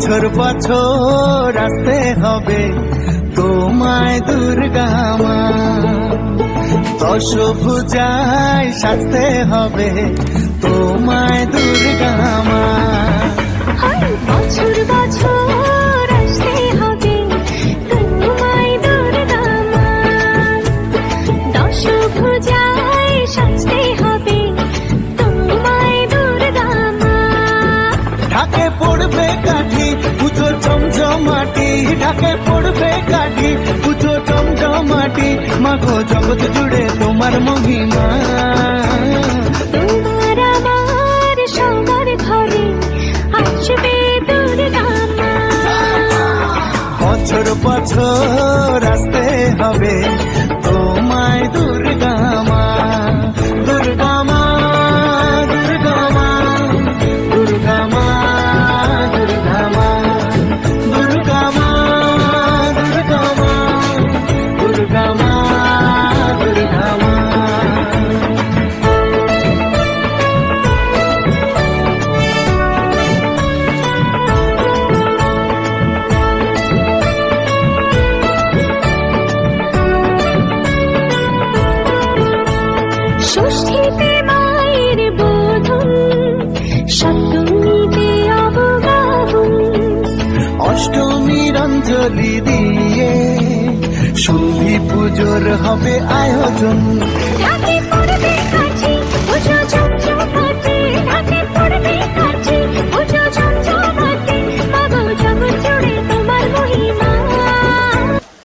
বছর বছর আসতে হবে তোমায় দুর্গা মা, দশভুজায় সাজতে হবে তোমায় দুর্গা মা। বছর বছর আসতে হবে তোমায় দুর্গা মা, দশভুজায় সাজতে হবে তোমায় দুর্গা মা। ঢাকে পড়বে কাঠি পুজো চমচমাটি, ঢাকে পড়বে কাঠি পুজো চমচমাটি, মাগো জগৎ জুড়ে তোমার মহিমা। তোমার আমার সবার ঘরে আসবে দুর্গা মা, বছর বছর আসতে হবে তোমায় দুর্গা মা, দুর্গা মা, দুর্গা মা, দুর্গা মা, দুর্গা মা, দুর্গা মা, দুর্গা মা, দুর্গা মা, দুর্গা মা। ষষ্ঠীতে মায়ের বোধন, সপ্তমীতে অবগাহন, অষ্টমীর অঞ্জলি দিয়ে শুদ্ধি পুজোর হবে আয়োজন। ঢাকে